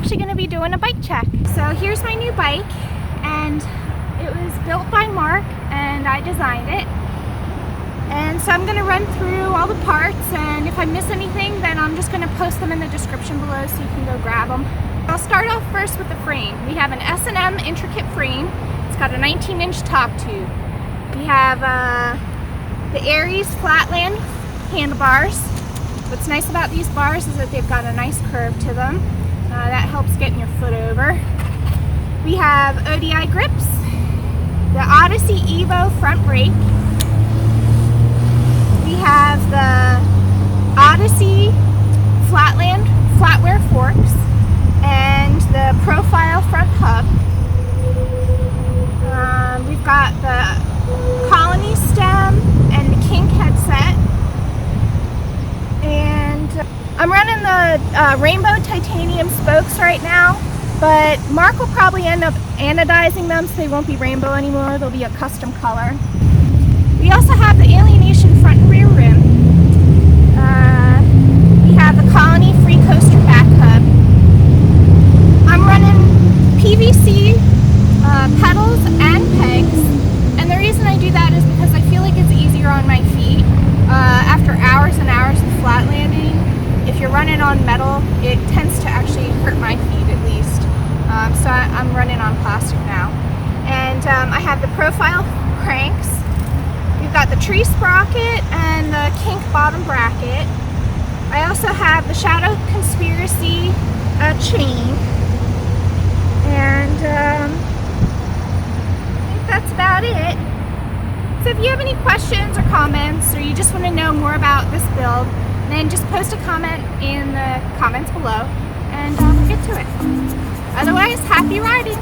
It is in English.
actually going to be doing a bike check. So here's my new bike, and it was built by Mark and I designed it. And so I'm going to run through all the parts, and if I miss anything then I'm just going to post them in the description below so you can go grab them. I'll start off first with the frame. We have an S&M intricate frame. It's got a 19-inch top tube. We have the Aries Flatland handlebars. What's nice about these bars is that they've got a nice curve to them. That helps getting your foot over. We have ODI grips, the Odyssey Evo front brake. We have the Odyssey Flatland flatware forks and the profile front hub. We've got the Colony stem and the kink headset. And I'm running the rainbow titanium spokes right now, but Mark will probably end up anodizing them so they won't be rainbow anymore. They'll be a custom color. We also have the Alienation front and rear rim. We have the Colony free coaster back hub. I'm running PVC pedals and pegs, and the reason I do that is because I feel like it's easier on my feet. After hours and hours of flat landing, if you're running on metal, it tends to actually hurt my feet at least. So I'm running on plastic now. And I have the profile cranks. We've got the tree sprocket and the kink bottom bracket. I also have the Shadow Conspiracy chain. And I think that's about it. So if you have any questions or comments, or you just want to know more about this build, then just post a comment in the comments below and we'll get to it. Otherwise, happy riding!